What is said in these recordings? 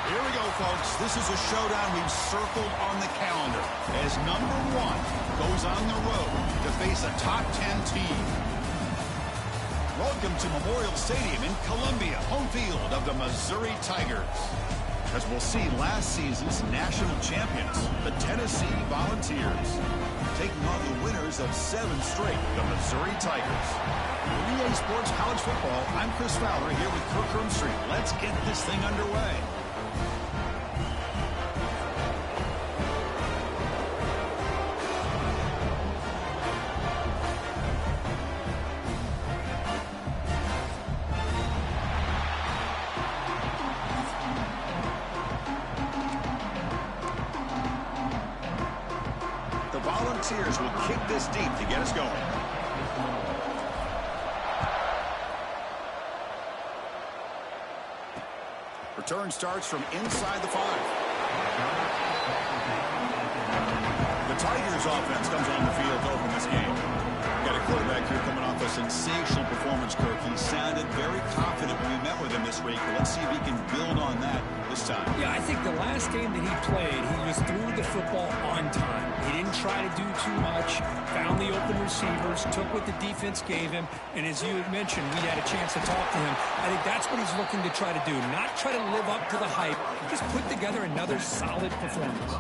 Here we go, folks. This is a showdown we've circled on the calendar as number 1 goes on the road to face a top 10 team. Welcome to Memorial Stadium in Columbia, home field of the Missouri Tigers. As we'll see, last season's national champions, the Tennessee Volunteers, taking on the winners of 7 straight, the Missouri Tigers. For EA Sports College Football, I'm Chris Fowler here with Kirk Hermstreet. Let's get this thing underway. Volunteers will kick this deep to get us going. Return starts from inside the 5. The Tigers offense comes on the field to open this game. Got a quarterback here coming off a sensational performance, Kirk. He sounded very confident when we met with him this week. Let's see if he can build on that this time. Yeah, I think the last game that he played, he just threw the football on time. He didn't try to do too much, found the open receivers, took what the defense gave him, and as you had mentioned, we had a chance to talk to him. I think that's what he's looking to try to do, not try to live up to the hype, just put together another solid performance.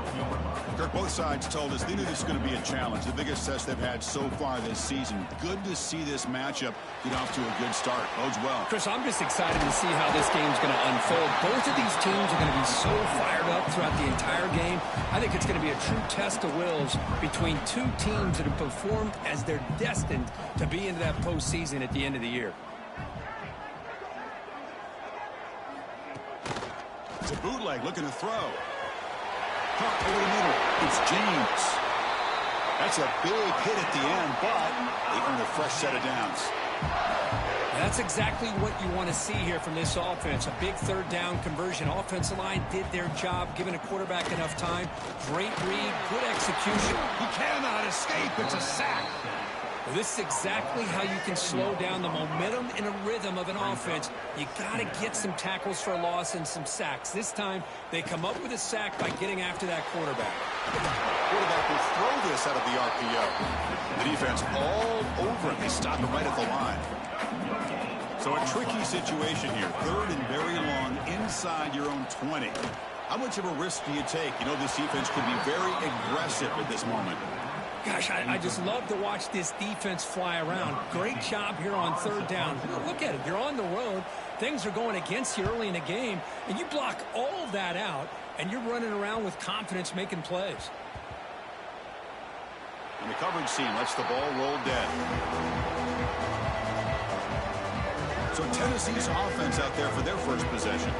Kirk, both sides told us they knew this was going to be a challenge, the biggest test they've had so far this season. Good to see this matchup get off to a good start. Bodes well. Chris, I'm just excited to see how this game's going to unfold. Both of these teams are going to be so fired up throughout the entire game. I think it's going to be a true test of wills between two teams that have performed as they're destined to be into that postseason at the end of the year. It's a bootleg looking to throw. Caught over the middle. It's James. That's a big hit at the end, but they earn a fresh set of downs. That's exactly what you want to see here from this offense. A big third down conversion. Offensive line did their job, giving a quarterback enough time. Great read, good execution. He cannot escape. It's a sack. Well, this is exactly how you can slow down the momentum and a rhythm of an offense. You got to get some tackles for a loss and some sacks. This time, they come up with a sack by getting after that quarterback. Quarterback will throw this out of the RPO. The defense all over him. They stop him right at the line. So a tricky situation here. 3rd and very long inside your own 20. How much of a risk do you take? You know, this defense could be very aggressive at this moment. Gosh, I just love to watch this defense fly around. Great job here on 3rd down. Look at it. You're on the road. Things are going against you early in the game, and you block all of that out, and you're running around with confidence making plays. And the coverage team lets the ball roll dead. So Tennessee's offense out there for their first possession.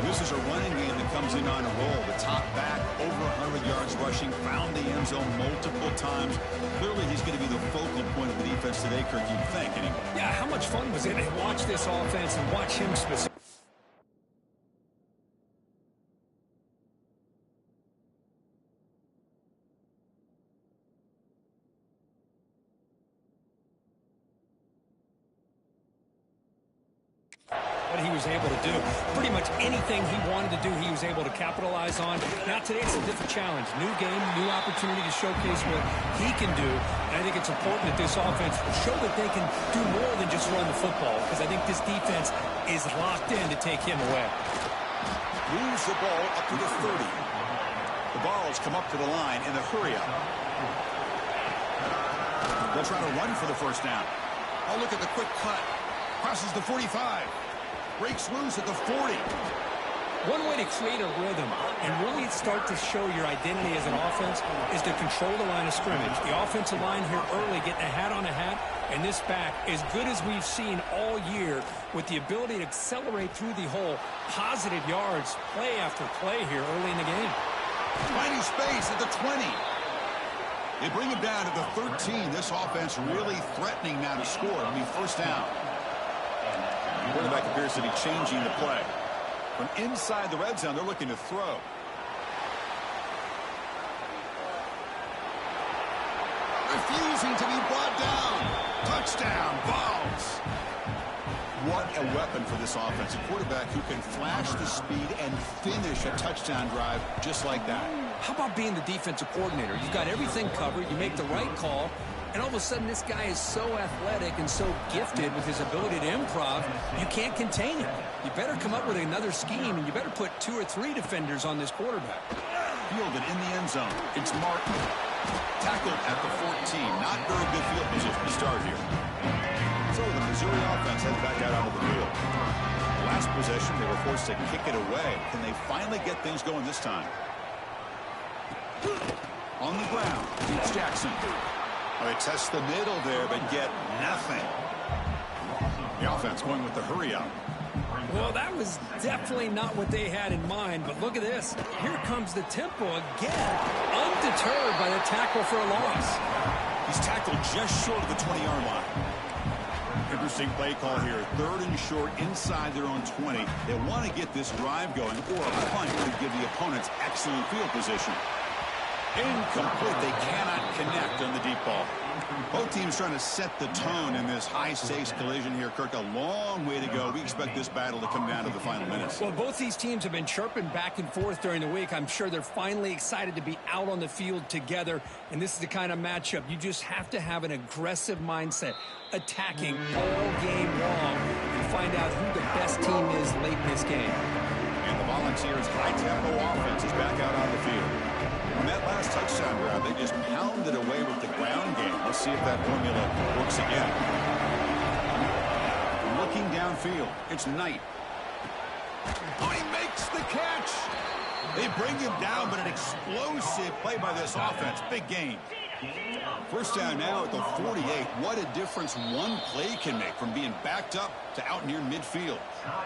This is a running game that comes in on a roll. The top back, over 100 yards rushing, found the end zone multiple times. Clearly, he's going to be the focal point of the defense today, Kirk, you'd think, anyway. Yeah, how much fun was it to watch this offense and watch him specifically? What he was able to do. Pretty much anything he wanted to do, he was able to capitalize on. Now today it's a different challenge. New game, new opportunity to showcase what he can do. And I think it's important that this offense show that they can do more than just run the football, because I think this defense is locked in to take him away. Moves the ball up to the 30. The balls come up to the line in the hurry up. They'll try to run for the first down. Oh, look at the quick cut. Crosses the 45. Breaks loose at the 40. One way to create a rhythm and really start to show your identity as an offense is to control the line of scrimmage. The offensive line here early getting a hat on a hat, and this back, as good as we've seen all year, with the ability to accelerate through the hole, positive yards, play after play here early in the game. Finding space at the 20. They bring him down to the 13. This offense really threatening now to score. It'll be first down. The quarterback appears to be changing the play. From inside the red zone, they're looking to throw. Refusing to be brought down. Touchdown, Vols. What a weapon for this offense. A quarterback who can flash the speed and finish a touchdown drive just like that. How about being the defensive coordinator? You've got everything covered. You make the right call. And all of a sudden, this guy is so athletic and so gifted with his ability to improv, you can't contain him. You better come up with another scheme, and you better put 2 or 3 defenders on this quarterback. Fielded in the end zone. It's Martin. Tackled at the 14. Not very good field position to start here. So the Missouri offense heads back out onto the field. Last possession, they were forced to kick it away. Can they finally get things going this time? On the ground, it's Jackson. They test the middle there, but get nothing. The offense going with the hurry up. Well, that was definitely not what they had in mind, but look at this. Here comes the tempo again, undeterred by the tackle for a loss. He's tackled just short of the 20-yard line. Interesting play call here. 3rd and short inside their own 20. They want to get this drive going, or a punt could give the opponents excellent field position. Incomplete. They cannot connect on the deep ball. Both teams trying to set the tone in this high-stakes collision here. Kirk, a long way to go. We expect this battle to come down to the final minutes. Well, both these teams have been chirping back and forth during the week. I'm sure they're finally excited to be out on the field together. And this is the kind of matchup you just have to have an aggressive mindset, attacking all game long and find out who the best team is late in this game. And the Volunteers' high-tempo offense is back out on the field. On that last touchdown drive, they just pounded away with the ground game. Let's see if that formula works again. Looking downfield, it's Knight. Oh, he makes the catch. They bring him down, but an explosive play by this offense. Big gain. First down now at the 48. What a difference one play can make from being backed up to out near midfield.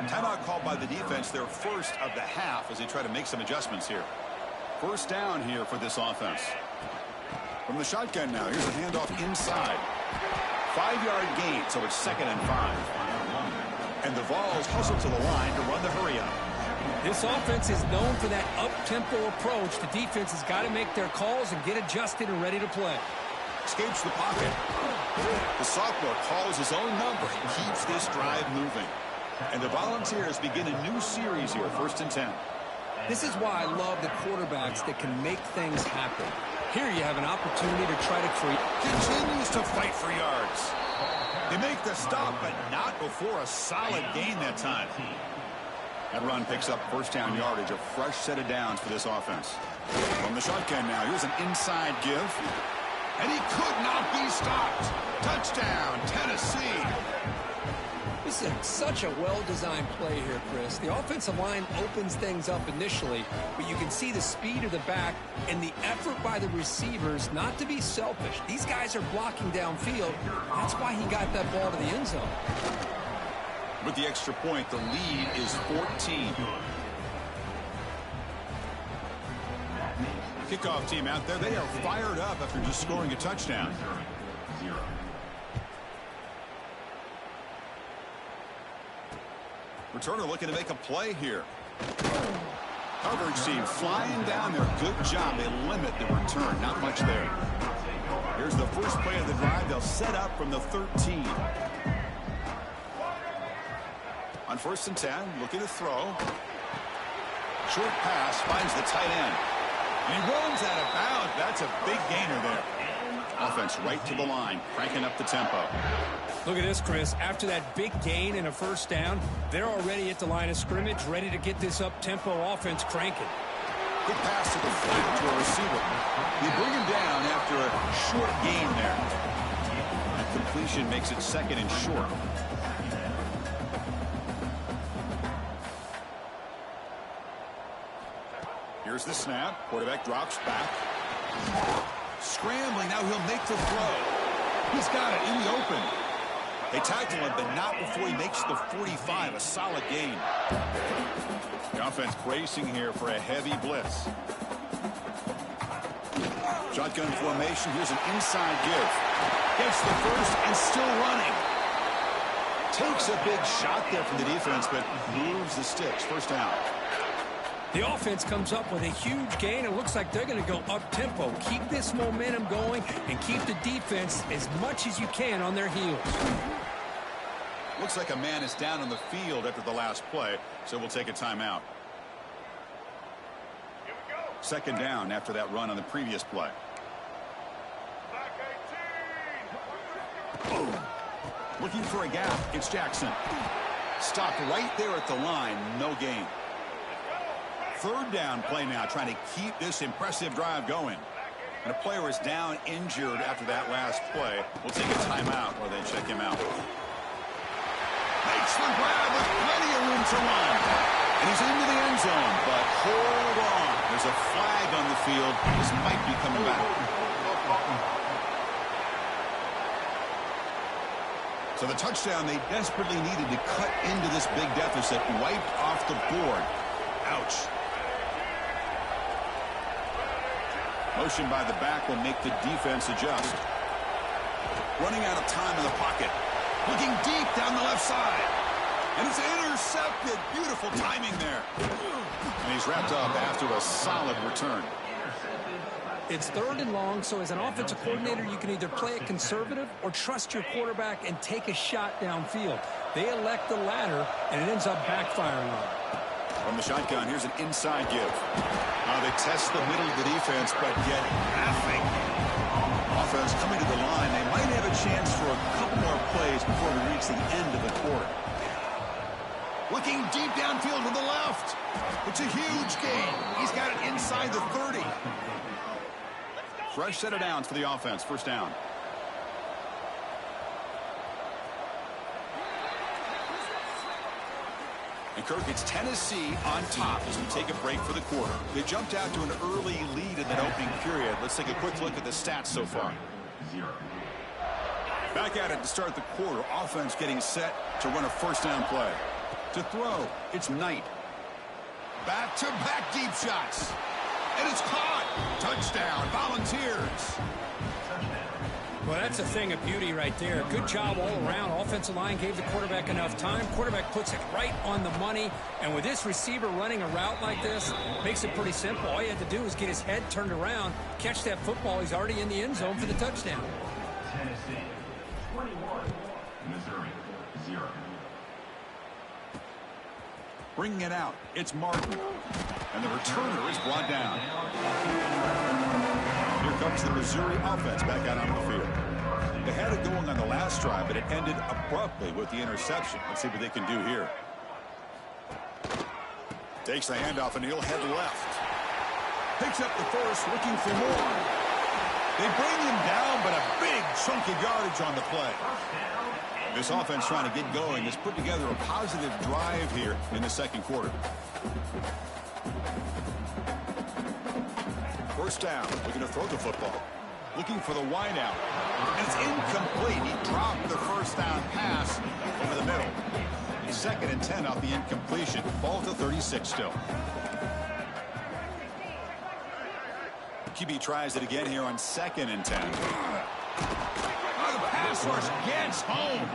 Timeout called by the defense, their first of the half, as they try to make some adjustments here. First down here for this offense. From the shotgun now, here's a handoff inside. 5-yard gain, so it's 2nd and 5. And the Vols hustle to the line to run the hurry up. This offense is known for that up-tempo approach. The defense has got to make their calls and get adjusted and ready to play. Escapes the pocket. The sophomore calls his own number and keeps this drive moving. And the Volunteers begin a new series here, 1st and 10. This is why I love the quarterbacks that can make things happen. Here you have an opportunity to try to create. Continues to fight for yards. They make the stop, but not before a solid gain that time. That run picks up first down yardage, a fresh set of downs for this offense. From the shotgun now, here's an inside give. And he could not be stopped. Touchdown, Tennessee. This is such a well-designed play here, Chris. The offensive line opens things up initially, but you can see the speed of the back and the effort by the receivers not to be selfish. These guys are blocking downfield. That's why he got that ball to the end zone. With the extra point, the lead is 14. Kickoff team out there, they are fired up after just scoring a touchdown. Returner looking to make a play here. Coverage team flying down there. Good job. They limit the return. Not much there. Here's the first play of the drive. They'll set up from the 13. On 1st and 10, looking to throw. Short pass finds the tight end. And he runs out of bounds. That's a big gainer there. Offense right to the line, cranking up the tempo. Look at this, Chris. After that big gain and a first down, they're already at the line of scrimmage, ready to get this up-tempo offense cranking. Good pass to the flat to a receiver. They bring him down after a short gain there. That completion makes it 2nd and short. Here's the snap. Quarterback drops back. Scrambling. Now he'll make the throw. He's got it in the open. They tackle him, but not before he makes the 45. A solid gain. The offense bracing here for a heavy blitz. Shotgun formation. Here's an inside give. Gets the first and still running. Takes a big shot there from the defense, but moves the sticks. First down. The offense comes up with a huge gain. It looks like they're going to go up-tempo. Keep this momentum going and keep the defense as much as you can on their heels. Looks like a man is down on the field after the last play, so we'll take a timeout. Second down after that run on the previous play. Looking for a gap. It's Jackson. Stopped right there at the line. No gain. Third down play now, trying to keep this impressive drive going. And a player is down injured after that last play. We'll take a timeout or then check him out. Makes the grab with plenty of room to run. And he's into the end zone, but hold on. There's a flag on the field. This might be coming back. So the touchdown they desperately needed to cut into this big deficit wiped off the board. Ouch. Motion by the back will make the defense adjust. Running out of time in the pocket. Looking deep down the left side. And it's intercepted. Beautiful timing there. And he's wrapped up after a solid return. It's third and long, so as an offensive coordinator, you can either play it conservative or trust your quarterback and take a shot downfield. They elect the latter, and it ends up backfiring on them. From the shotgun, here's an inside give. They test the middle of the defense, but get nothing. Offense coming to the line. They might have a chance for a couple more plays before we reach the end of the quarter. Looking deep downfield to the left. It's a huge gain. He's got it inside the 30. Fresh set of downs for the offense. First down. And Kirk, it's Tennessee on top as we take a break for the quarter. They jumped out to an early lead in that opening period. Let's take a quick look at the stats so far. Back at it to start the quarter. Offense getting set to run a first down play. To throw, it's Knight. Back-to-back deep shots. And it's caught. Touchdown, Volunteers. Well, that's a thing of beauty right there. Good job all around. Offensive line gave the quarterback enough time. Quarterback puts it right on the money. And with this receiver running a route like this, makes it pretty simple. All you had to do is get his head turned around, catch that football. He's already in the end zone for the touchdown. Tennessee, 21, Missouri, 0. Bringing it out, it's Martin. And the returner is brought down. Here comes the Missouri offense back out on the field. They had it going on the last drive, but it ended abruptly with the interception. Let's see what they can do here. Takes the handoff, and he'll head left. Picks up the first, looking for more. They bring him down, but a big chunk of yardage on the play. This offense trying to get going has put together a positive drive here in the second quarter. First down, looking to throw the football. Looking for the wideout. And it's incomplete. He dropped the first down pass over the middle. Second and 10 off the incompletion. Ball to 36 still. QB tries it again here on second and 10. The pass rush gets home.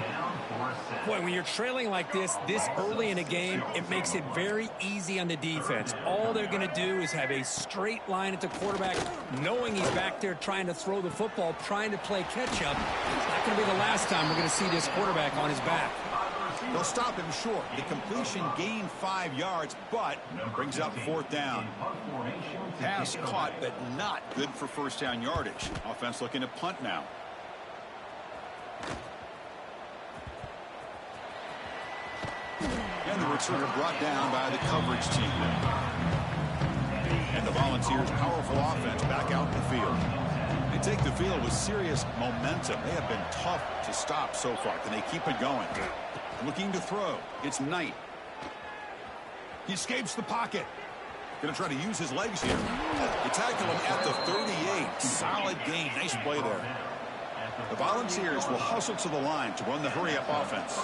Boy, when you're trailing like this early in a game, it makes it very easy on the defense. All they're going to do is have a straight line at the quarterback, knowing he's back there trying to throw the football, trying to play catch-up. It's not going to be the last time we're going to see this quarterback on his back. They'll stop him short. The completion gained 5 yards, but brings up fourth down. Pass caught, but not good for first down yardage. Offense looking to punt now. And the returner brought down by the coverage team. And the Volunteers' powerful offense back out in the field. They take the field with serious momentum. They have been tough to stop so far. Can they keep it going? Looking to throw. It's Knight. He escapes the pocket. Going to try to use his legs here. They tackle him at the 38. Solid gain. Nice play there. The Volunteers will hustle to the line to run the hurry-up offense.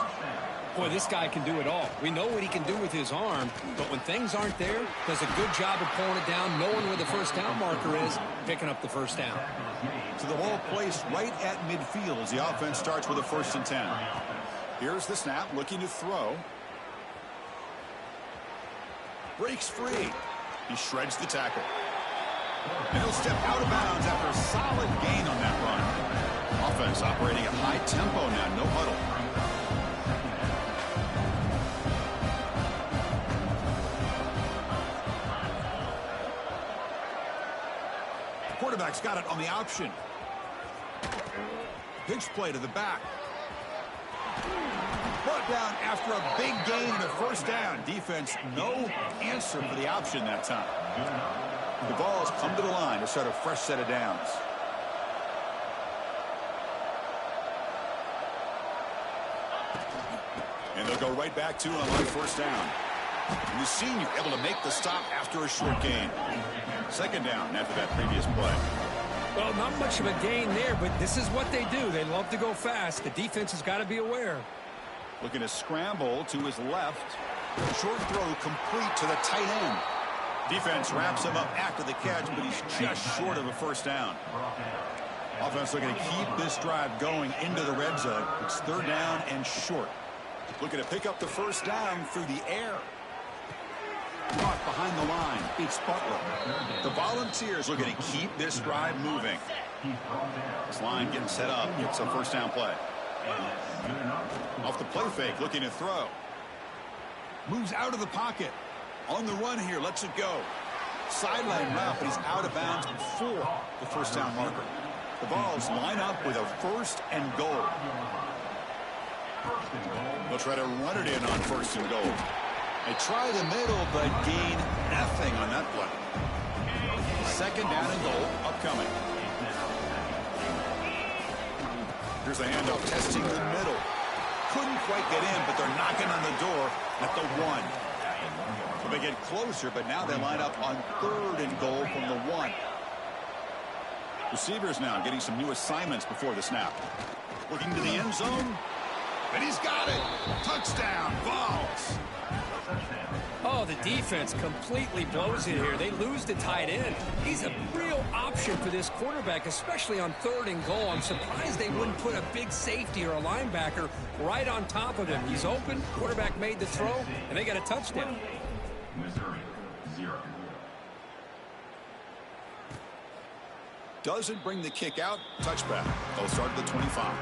Boy, this guy can do it all. We know what he can do with his arm, but when things aren't there, does a good job of pulling it down, knowing where the first down marker is, picking up the first down. So the ball placed right at midfield as the offense starts with a 1st and 10. Here's the snap, looking to throw. Breaks free. He shreds the tackle. And he'll step out of bounds after a solid gain on that run. Offense operating at high tempo now, no huddle. quarterback's got it on the option. Pitch play to the back. Brought down after a big gain and a first down. Defense, no answer for the option that time. The ball's come to the line to start a fresh set of downs. And they'll go right back to him on first down. And the senior able to make the stop after a short gain. Second down after that previous play. Well, not much of a gain there, but this is what they do. They love to go fast. The defense has got to be aware. Looking to scramble to his left. Short throw complete to the tight end. Defense wraps him up after the catch, but he's just short of a first down. Offense looking to keep this drive going into the red zone. It's third down and short. Looking to pick up the first down through the air. Caught behind the line. Beats Butler. The Volunteers looking to keep this drive moving. This line getting set up. It's a first down play. Off the play fake, looking to throw. Moves out of the pocket. On the run here, lets it go. Sideline route, but he's out of bounds before the first down marker. The Vols line up with a first and goal. They'll try to run it in on first and goal. They try the middle, but gain nothing on that play. Second down and goal upcoming. Here's the handoff, testing the middle. Couldn't quite get in, but they're knocking on the door at the 1. So they get closer, but now they line up on third and goal from the 1. Receivers now getting some new assignments before the snap. Looking to the end zone, and he's got it. Touchdown, Vols. Oh, the defense completely blows it here. They lose the tight end. He's a real option for this quarterback, especially on third and goal. I'm surprised they wouldn't put a big safety or a linebacker right on top of him. He's open, quarterback made the throw, and they got a touchdown. Missouri, 0. Doesn't bring the kick out. Touchback. They'll start at the 25.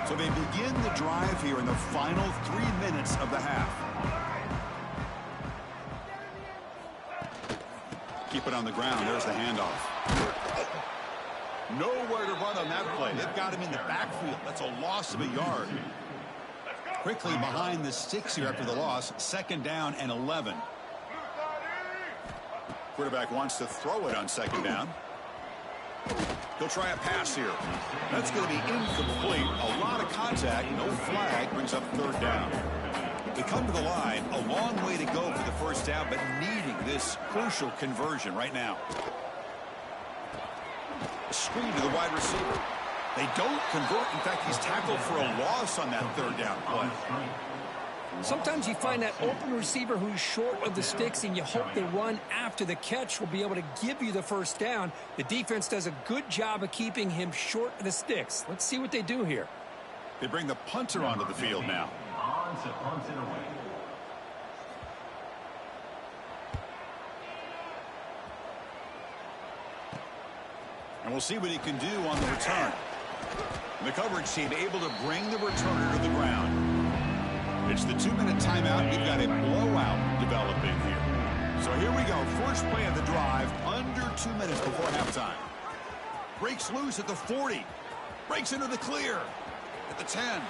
So they begin the drive here in the final 3 minutes of the half. Keep it on the ground. There's the handoff. Nowhere to run on that play. They've got him in the backfield. That's a loss of a yard. Quickly behind the sticks here after the loss. Second down and 11. Quarterback wants to throw it on second down. He'll try a pass here. That's going to be incomplete. A lot of contact. No flag. Brings up third down. They come to the line. A long way to go for the first down, but needing this crucial conversion right now. A screen to the wide receiver. They don't convert. In fact, he's tackled for a loss on that third down play. Sometimes you find that open receiver who's short of the sticks, and you hope the run after the catch will be able to give you the first down. The defense does a good job of keeping him short of the sticks. Let's see what they do here. They bring the punter onto the field now. On to punt it away. And we'll see what he can do on the return. And the coverage team able to bring the returner to the ground. It's the 2-minute timeout. We've got a blowout developing here. So here we go. First play of the drive, under 2 minutes before halftime. Breaks loose at the 40. Breaks into the clear at the 10.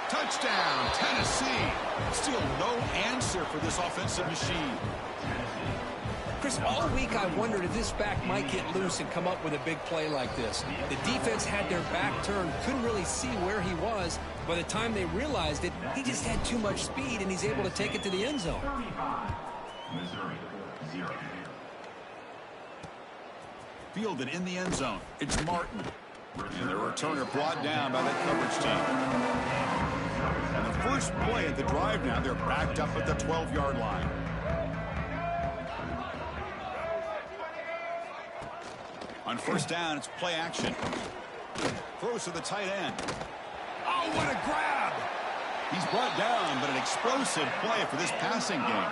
Touchdown, Tennessee. Still no answer for this offensive machine. Chris, all week I wondered if this back might get loose and come up with a big play like this. The defense had their back turned, couldn't really see where he was. By the time they realized it, he just had too much speed, and he's able to take it to the end zone. 35. Missouri, 0. Fielded in the end zone. It's Martin. And the returner brought down by that coverage team. And the first play at the drive now, they're backed up at the 12-yard line. On first down, it's play action. Throws to the tight end. Oh, what a grab! He's brought down, but an explosive play for this passing game.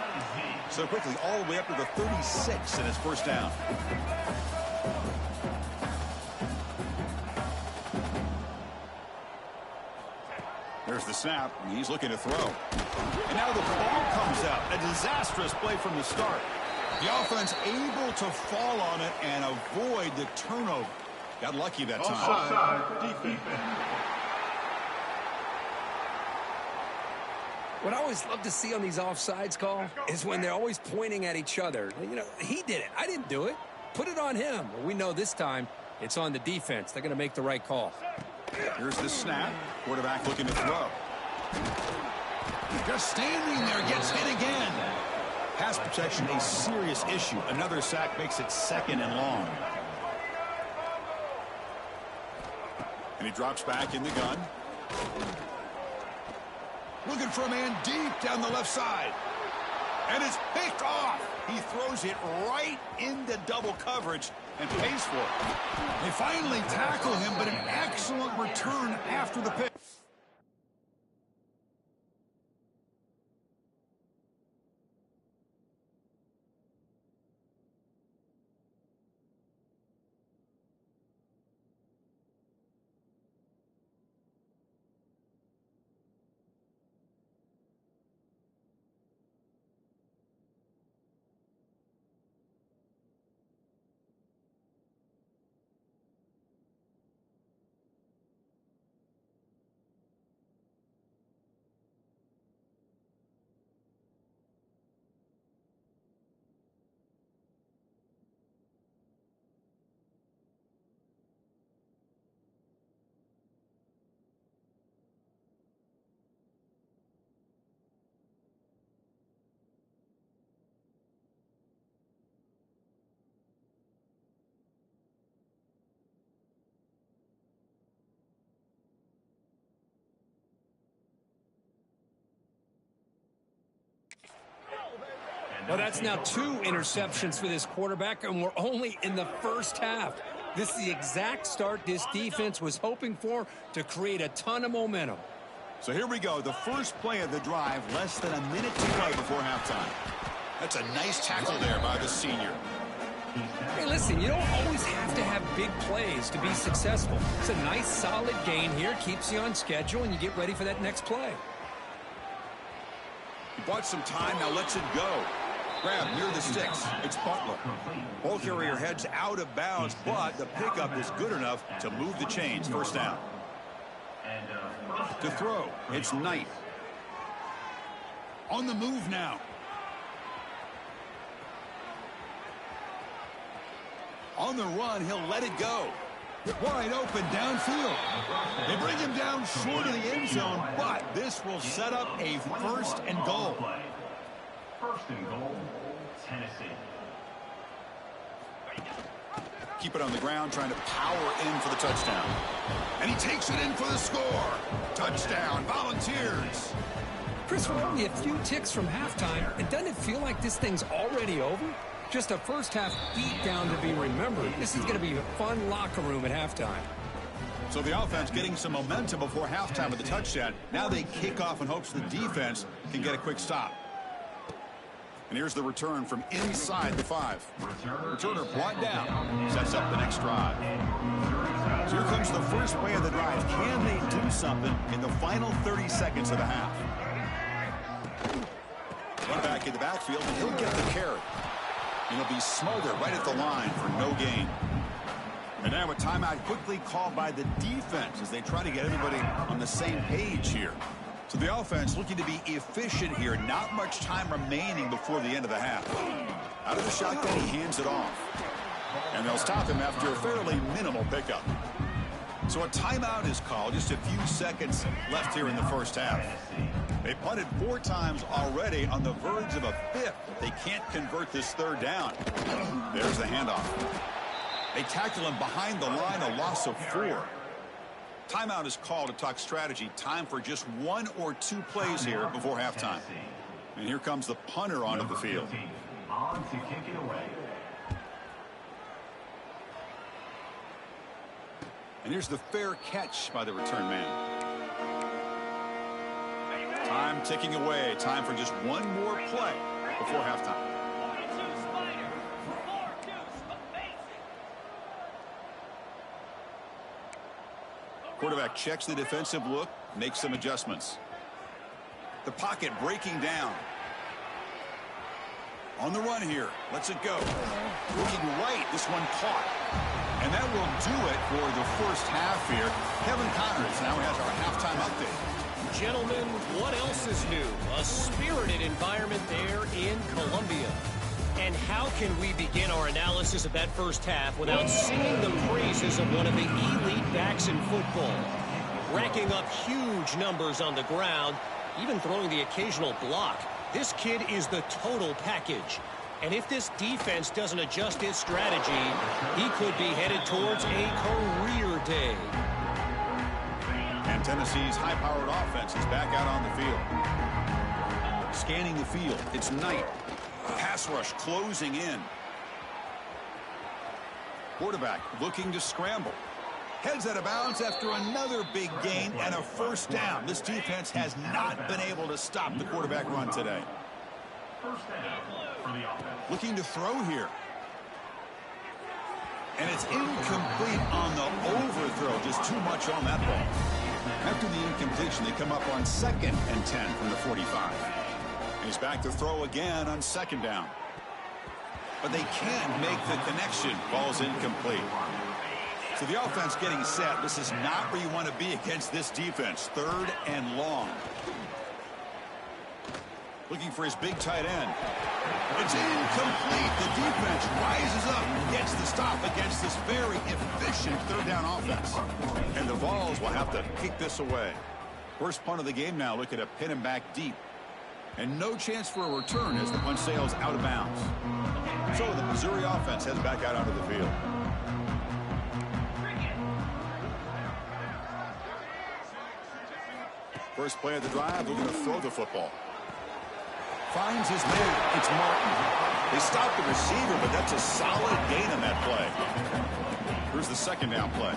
So quickly, all the way up to the 36 in his first down. There's the snap, and he's looking to throw. And now the ball comes out. A disastrous play from the start. The offense able to fall on it and avoid the turnover. Got lucky that time. Offside defense. What I always love to see on these offsides call is when they're always pointing at each other. You know, he did it. I didn't do it. Put it on him. Well, we know this time it's on the defense. They're going to make the right call. Here's the snap. Quarterback looking to throw. Just standing there, gets hit again. Pass protection, a serious issue. Another sack makes it 2nd and long. And he drops back in the gun. Looking for a man deep down the left side. And it's picked off. He throws it right into double coverage and pays for it. They finally tackle him, but an excellent return after the pick. Well, that's now 2 interceptions for this quarterback, and we're only in the first half. This is the exact start this defense was hoping for to create a ton of momentum. So here we go. The first play of the drive, less than a minute to play before halftime. That's a nice tackle there by the senior. Hey, listen, you don't always have to have big plays to be successful. It's a nice, solid gain here. Keeps you on schedule, and you get ready for that next play. He bought some time, now lets it go. Grab near the sticks. It's Butler. Ball carrier heads out of bounds, but the pickup is good enough to move the chains. First down. To throw, it's Knight. On the move now. On the run, he'll let it go. Wide open downfield. They bring him down short of the end zone, but this will set up a 1st and goal. 1st and goal, Tennessee. Keep it on the ground, trying to power in for the touchdown. And he takes it in for the score. Touchdown, Volunteers. Chris, we're only a few ticks from halftime, and doesn't it feel like this thing's already over? Just a first-half beatdown to be remembered. This is going to be a fun locker room at halftime. So the offense getting some momentum before halftime with the touchdown. Now they kick off in hopes the defense can get a quick stop. And here's the return from inside the 5. Returner brought down. Sets up the next drive. So here comes the first play of the drive. Can they do something in the final 30 seconds of the half? Run back in the backfield, and he'll get the carry. And he'll be smothered right at the line for no gain. And now a timeout quickly called by the defense as they try to get everybody on the same page here. So the offense looking to be efficient here. Not much time remaining before the end of the half. Out of the shotgun, he hands it off. And they'll stop him after a fairly minimal pickup. So a timeout is called. Just a few seconds left here in the first half. They punted 4 times already, on the verge of a 5th. They can't convert this 3rd down. There's the handoff. They tackle him behind the line, a loss of 4. Timeout is called to talk strategy. Time for just 1 or 2 plays here before halftime. And here comes the punter onto the field. On to kick it away. And here's the fair catch by the return man. Time ticking away. Time for just 1 more play before halftime. Quarterback checks the defensive look, makes some adjustments. The pocket breaking down. On the run here. Lets it go. Looking right. This one caught. And that will do it for the first half here. Kevin Connors now has our halftime update. Gentlemen, what else is new? A spirited environment there in Columbia. And how can we begin our analysis of that first half without singing the praises of one of the elite backs in football? Racking up huge numbers on the ground, even throwing the occasional block. This kid is the total package. And if this defense doesn't adjust its strategy, he could be headed towards a career day. And Tennessee's high-powered offense is back out on the field. Scanning the field. It's Knight. Pass rush closing in. Quarterback looking to scramble. Heads out of bounds after another big gain and a first down. This defense has not been able to stop the quarterback run today. First down for the offense. Looking to throw here. And it's incomplete on the overthrow. Just too much on that ball. After the incompletion, they come up on 2nd and 10 from the 45. And he's back to throw again on 2nd down. But they can't make the connection. Ball's incomplete. So the offense getting set. This is not where you want to be against this defense. 3rd and long. Looking for his big tight end. It's incomplete. The defense rises up and gets the stop against this very efficient 3rd down offense. And the Vols will have to kick this away. First punt of the game now. Looking to pin him back deep. And no chance for a return as the punt sails out of bounds. So the Missouri offense heads back out onto the field. First play of the drive, they're going to throw the football. Finds his man. It's Martin. They stopped the receiver, but that's a solid gain on that play. Here's the 2nd down play.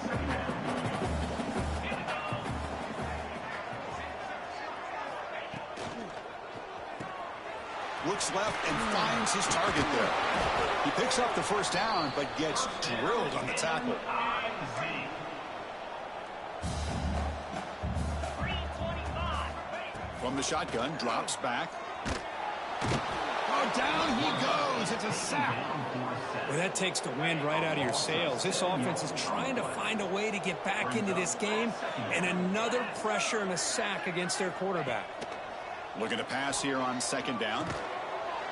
Looks left and finds his target there. He picks up the first down, but gets drilled on the tackle. From the shotgun, drops back. Oh, down he goes. It's a sack. Well, that takes the wind right out of your sails. This offense is trying to find a way to get back into this game, and another pressure and a sack against their quarterback. Looking to pass here on 2nd down.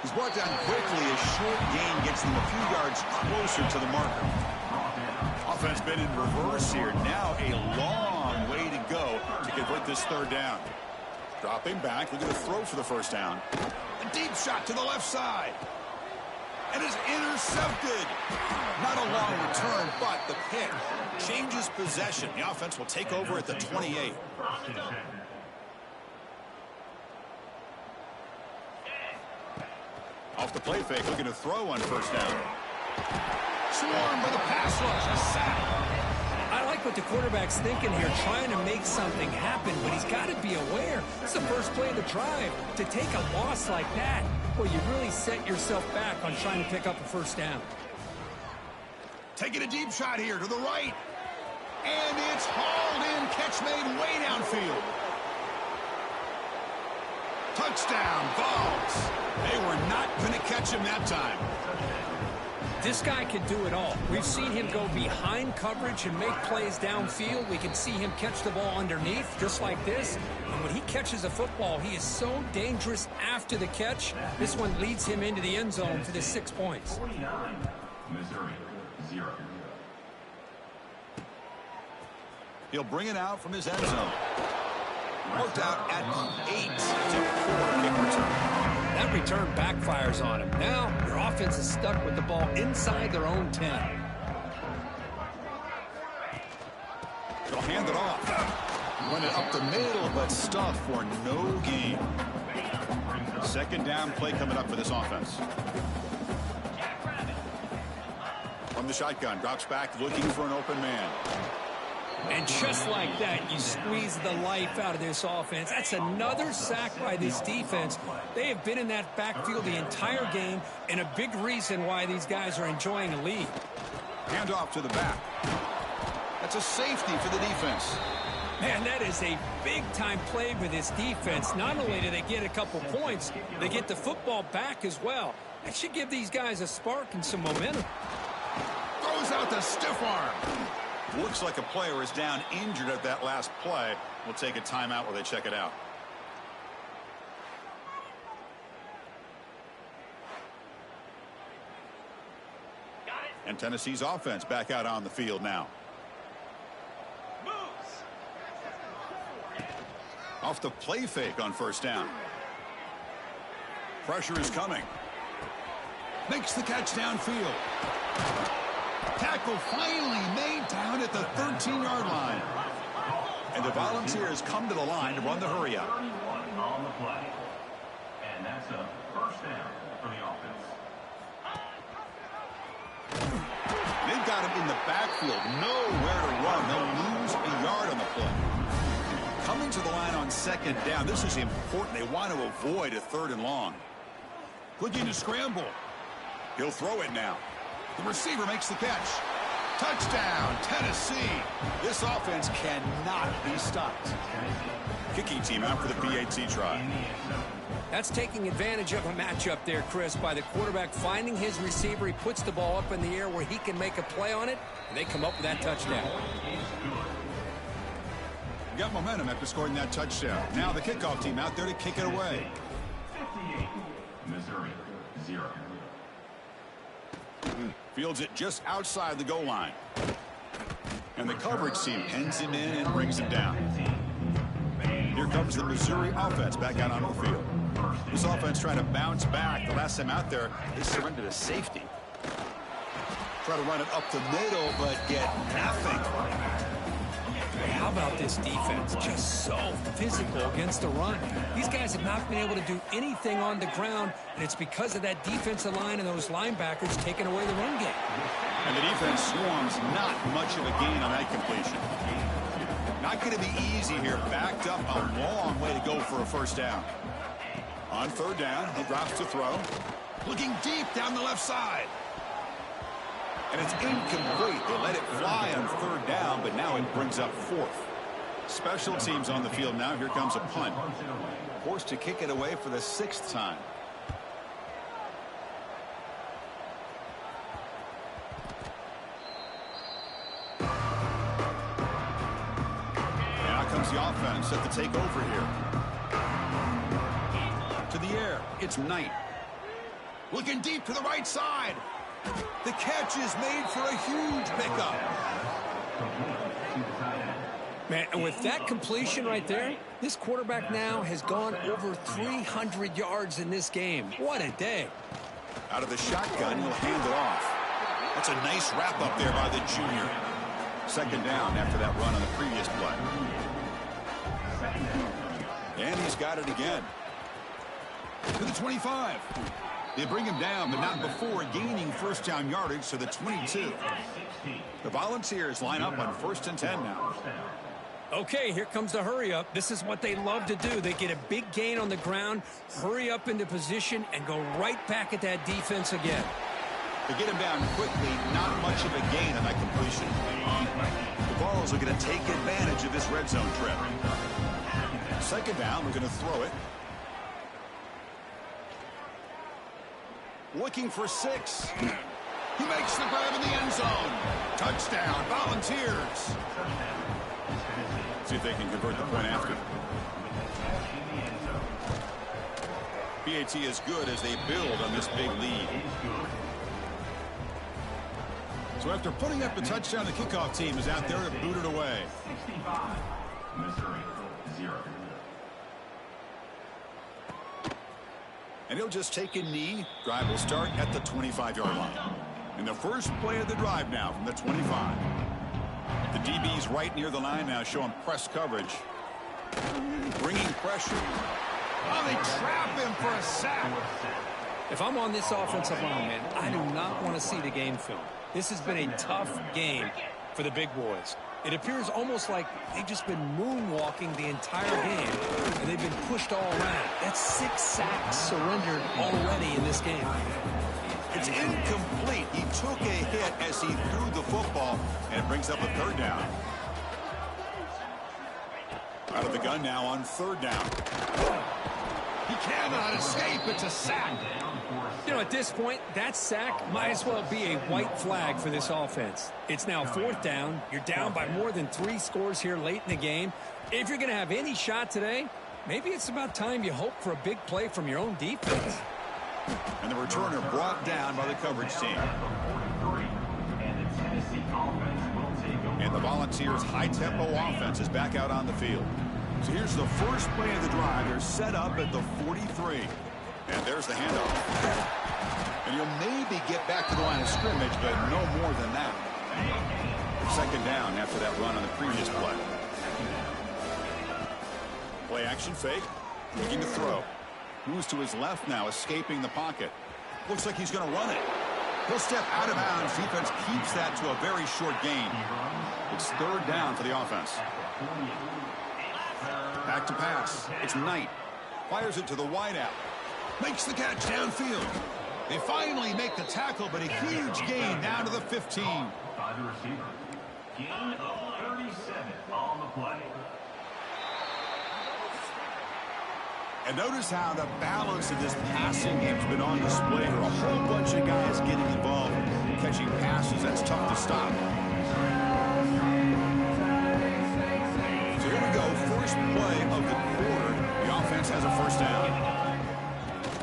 He's brought down quickly. A short gain gets them a few yards closer to the marker. Offense been in reverse here. Now a long way to go to convert this 3rd down. Dropping back, looking to throw for the first down. A deep shot to the left side. And is intercepted. Not a long return, but the pick changes possession. The offense will take over at the 28. Off the play fake, looking to throw on first down. Swarmed by the pass rush, a sack. I like what the quarterback's thinking here, trying to make something happen, but he's got to be aware. It's the first play of the drive. To take a loss like that, well, you really set yourself back on trying to pick up a first down. Taking a deep shot here to the right. And it's hauled in. Catch made way downfield. Touchdown, Vols. They were not going to catch him that time. This guy can do it all. We've seen him go behind coverage and make plays downfield. We can see him catch the ball underneath, just like this. And when he catches a football, he is so dangerous after the catch. This one leads him into the end zone for the 6 points. 49, Missouri, 0. He'll bring it out from his end zone. Worked out at the 8. It's a 4-kick return. That return backfires on him. Now, their offense is stuck with the ball inside their own 10. They'll hand it off. Run it up the middle, but stuffed for no gain. 2nd down play coming up for this offense. From the shotgun, drops back, looking for an open man. And just like that, you squeeze the life out of this offense. That's another sack by this defense. They have been in that backfield the entire game, and a big reason why these guys are enjoying a lead. Hand off to the back. That's a safety for the defense. Man, that is a big-time play for this defense. Not only do they get a couple points, they get the football back as well. That should give these guys a spark and some momentum. Throws out the stiff arm. Looks like a player is down injured at that last play. We'll take a timeout while they check it out. And Tennessee's offense back out on the field now. Off the play fake on first down. Pressure is coming. Makes the catch downfield. Tackle finally made down at the 13-yard line. And the Volunteers come to the line to run the hurry up. 31 on the play. And that's a first down for the offense. They've got him in the backfield. Nowhere to run. They'll lose a yard on the play. Coming to the line on second down. This is important. They want to avoid a 3rd and long. Looking to scramble. He'll throw it now. The receiver makes the catch. Touchdown, Tennessee. This offense cannot be stopped. Kicking team out for the PAT try. That's taking advantage of a matchup there, Chris, by the quarterback finding his receiver. He puts the ball up in the air where he can make a play on it, and they come up with that touchdown. Got momentum after scoring that touchdown. Now the kickoff team out there to kick it away. 58, Missouri, 0. Fields it just outside the goal line. And the coverage team pins him in and brings him down. Here comes the Missouri offense back out on the field. This offense trying to bounce back. The last time out there, they surrendered a safety. Try to run it up the middle, but get nothing. How about this defense? Just so physical against the run. These guys have not been able to do anything on the ground, and it's because of that defensive line and those linebackers taking away the run game. And the defense swarms not much of a gain on that completion. Not going to be easy here. Backed up a long way to go for a first down. On 3rd down, he drops to throw. Looking deep down the left side. And it's incomplete. They let it fly on 3rd down, but now it brings up 4th. Special teams on the field now. Here comes a punt. Forced to kick it away for the 6th time. Now comes the offense set to take over here. To the air. It's Knight. Looking deep to the right side. The catch is made for a huge pickup. Man, and with that completion right there, this quarterback now has gone over 300 yards in this game. What a day. Out of the shotgun, he'll hand it off. That's a nice wrap up there by the junior. 2nd down after that run on the previous play. And he's got it again. To the 25. They bring him down, but not before gaining first down yardage to the 22. The Volunteers line up on 1st and 10 now. Okay, here comes the hurry up. This is what they love to do. They get a big gain on the ground, hurry up into position, and go right back at that defense again. They get him down quickly, not much of a gain on that completion. The Vols are going to take advantage of this red zone trip. 2nd down, we're going to throw it. Looking for 6. He makes the grab in the end zone. Touchdown, Volunteers. See if they can convert the point after. PAT is good as they build on this big lead. So after putting up the touchdown, the kickoff team is out there to boot it away. 65, Missouri, 0. And he'll just take a knee. Drive will start at the 25-yard line. And the first play of the drive now from the 25. The DB's right near the line now, showing press coverage. Bringing pressure. Oh, they trap him for a sack. If I'm on this offensive line, man, I do not want to see the game film. This has been a tough game for the big boys. It appears almost like they've just been moonwalking the entire game, and they've been pushed all around. That's 6 sacks surrendered already in this game. It's incomplete. He took a hit as he threw the football, and it brings up a 3rd down. Out of the gun now on 3rd down. He cannot escape. It's a sack. You know, at this point, that sack might as well be a white flag for this offense. It's now 4th down. You're down by more than 3 scores here late in the game. If you're going to have any shot today, maybe it's about time you hope for a big play from your own defense. And the returner brought down by the coverage team. And the Volunteers' high-tempo offense is back out on the field. So here's the first play of the drive. They're set up at the 43. And there's the handoff. And he'll maybe get back to the line of scrimmage, but no more than that. 2nd down after that run on the previous play. Play action fake. Looking to throw. Moves to his left now, escaping the pocket. Looks like he's going to run it. He'll step out of bounds. Defense keeps that to a very short gain. It's 3rd down for the offense. Back to pass. It's Knight. Fires it to the wideout. Makes the catch downfield. They finally make the tackle, but a huge gain down to the 15. By the receiver. Gain of 37 on the play. And notice how the balance of this passing game has been on display. There are a whole bunch of guys getting involved, catching passes. That's tough to stop. So here we go. First play of the quarter. The offense has a 1st down.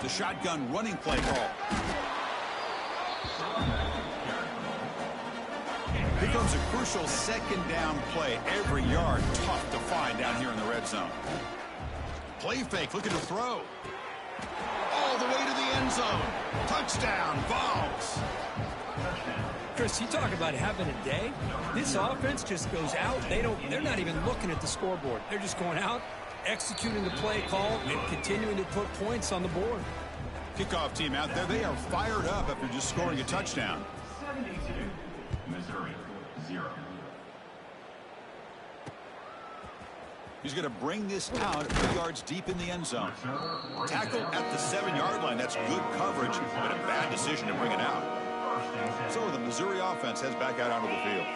The shotgun running play call. Here comes a crucial 2nd down play. Every yard tough to find down here in the red zone. Play fake, looking to throw. All the way to the end zone. Touchdown, Vols. Chris, you talk about having a day. This offense just goes out. They're not even looking at the scoreboard. They're just going out, executing the play call, and continuing to put points on the board. Kickoff team out there. They are fired up after just scoring a touchdown. 72, Missouri, 0. He's going to bring this out 3 yards deep in the end zone. Tackle at the 7-yard line. That's good coverage, but a bad decision to bring it out. So the Missouri offense heads back out onto the field.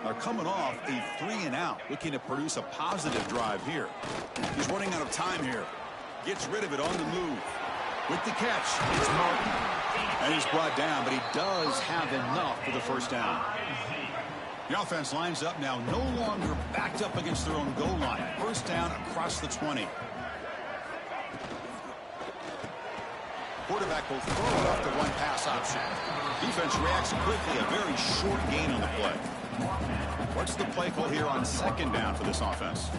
They're coming off a 3-and-out, looking to produce a positive drive here. He's running out of time here. Gets rid of it on the move. With the catch, it's Martin. And he's brought down, but he does have enough for the 1st down. The offense lines up now, no longer backed up against their own goal line. 1st down across the 20. Quarterback will throw it off the one pass option. Defense reacts quickly, a very short gain on the play. What's the play call here on 2nd down for this offense?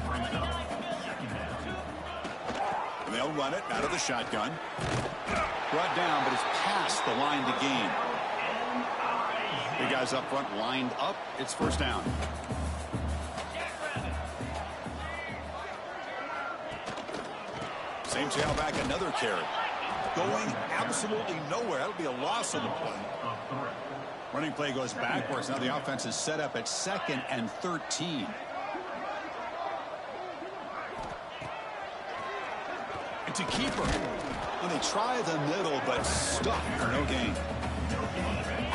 And they'll run it out of the shotgun. Brought down, but it's past the line to gain. The guys up front lined up. It's 1st down. Same tailback, another carry. Going absolutely nowhere. That'll be a loss on the play. Running play goes backwards. Now the offense is set up at 2nd and 13. It's a keeper. And they try the middle, but stuck for no gain.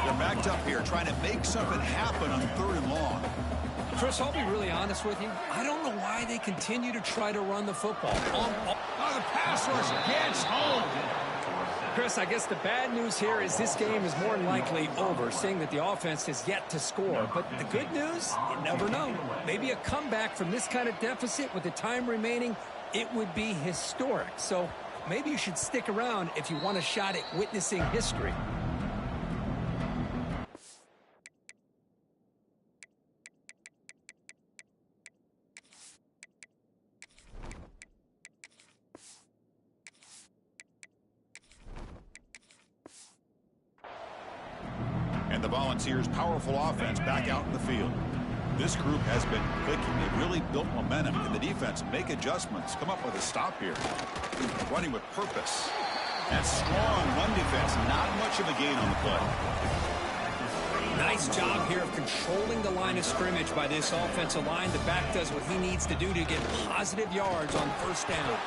They're backed up here, trying to make something happen on 3rd and long. Chris, I'll be really honest with you. I don't know why they continue to try to run the football. The pass rush gets home. Chris, I guess the bad news here is this game is more than likely over, seeing that the offense has yet to score. But the good news, you never know. Maybe a comeback from this kind of deficit with the time remaining, it would be historic. So maybe you should stick around if you want a shot at witnessing history. And the Volunteers' powerful offense back out in the field. This group has been clicking. They've really built momentum. Can the defense make adjustments? Come up with a stop here. Running with purpose. That strong run defense, not much of a gain on the play. Nice job here of controlling the line of scrimmage by this offensive line. The back does what he needs to do to get positive yards on 1st down.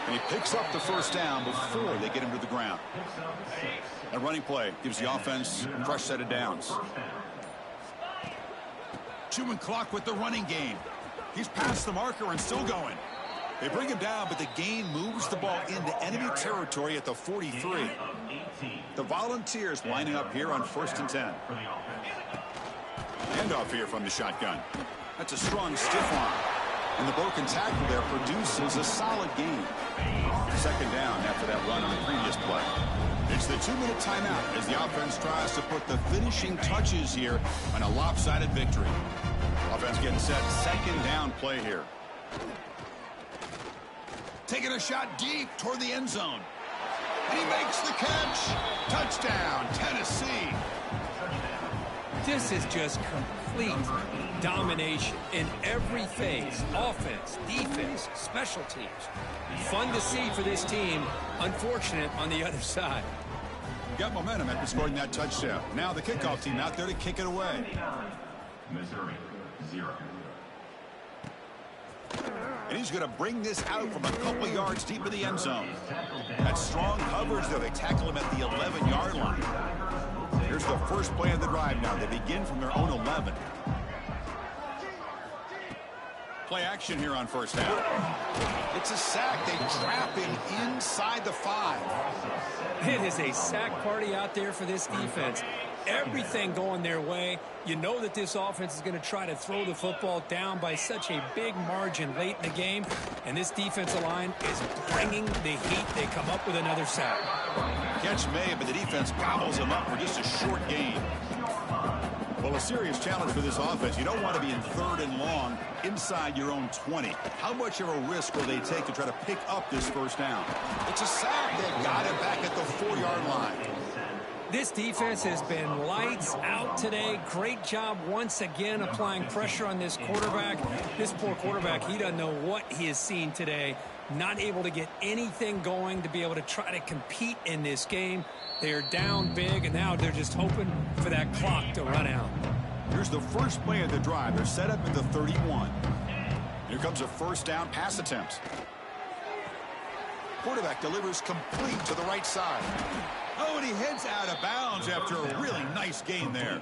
And he picks up the 1st down before they get him to the ground. A running play gives the offense a fresh set of downs. Chewing clock with the running game. He's past the marker and still going. They bring him down, but the gain moves the ball into enemy territory at the 43. The Volunteers lining up here on 1st and 10. Handoff here from the shotgun. That's a strong stiff arm. And the broken tackle there produces a solid gain. 2nd down after that run on the previous play. It's the 2-minute timeout as the offense tries to put the finishing touches here on a lopsided victory. Offense getting set. 2nd down play here. Taking a shot deep toward the end zone. And he makes the catch. Touchdown, Tennessee. This is just complete domination in every phase. Offense, defense, special teams. Fun to see for this team. Unfortunate on the other side. Got momentum after scoring that touchdown. Now the kickoff team out there to kick it away. Missouri, 0. And he's going to bring this out from a couple of yards deep in the end zone. That strong coverage, though. They tackle him at the 11-yard line. Here's the first play of the drive now. They begin from their own 11. Play action here on 1st down. It's a sack. They trap him inside the 5. It is a sack party out there for this defense. Everything going their way. You know that this offense is going to try to throw the football down by such a big margin late in the game. And this defensive line is bringing the heat. They come up with another sack. Catch made, but the defense gobbles him up for just a short gain. Well, a serious challenge for this offense. You don't want to be in 3rd and long inside your own 20. How much of a risk will they take to try to pick up this 1st down? It's a sack. They got it back at the 4-yard line. This defense has been lights out today. Great job once again applying pressure on this quarterback. This poor quarterback, he doesn't know what he has seen today. Not able to get anything going to be able to try to compete in this game. They are down big, and now they're just hoping for that clock to run out. Here's the first play of the drive. They're set up at the 31. Here comes a 1st down pass attempt. Quarterback delivers complete to the right side. Oh, and he heads out of bounds after a really nice gain there.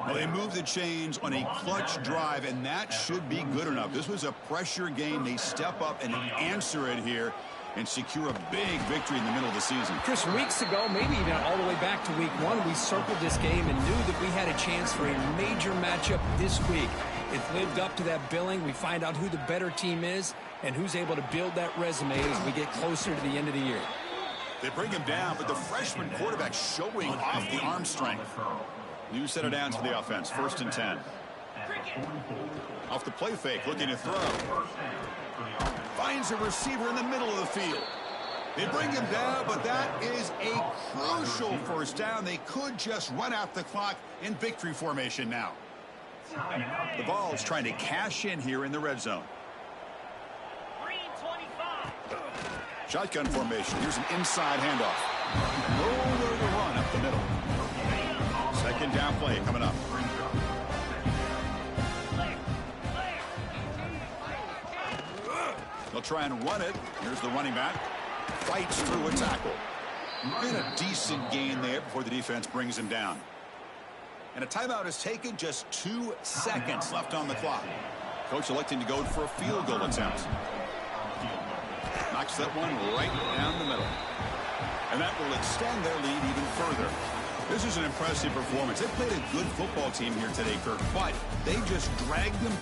Well, they move the chains on a clutch drive, and that should be good enough. This was a pressure game. They step up and answer it here and secure a big victory in the middle of the season. Chris, weeks ago, maybe even all the way back to week 1, we circled this game and knew that we had a chance for a major matchup this week. It's lived up to that billing. We find out who the better team is and who's able to build that resume as we get closer to the end of the year. They bring him down, but the freshman quarterback showing off the arm strength. New set of downs for the offense. 1st and 10. Off the play fake, looking to throw. Finds a receiver in the middle of the field. They bring him down, but that is a crucial 1st down. They could just run out the clock in victory formation now. The ball is trying to cash in here in the red zone. Shotgun formation. Here's an inside handoff. Nowhere to run up the middle. 2nd down play coming up. They'll try and run it. Here's the running back. Fights through a tackle. And a decent gain there before the defense brings him down. And a timeout is taken. Just 2 seconds left on the clock. Coach electing to go for a field goal attempt. Knocks that one right down the middle. And that will extend their lead even further. This is an impressive performance. They played a good football team here today, Kirk, but they just dragged them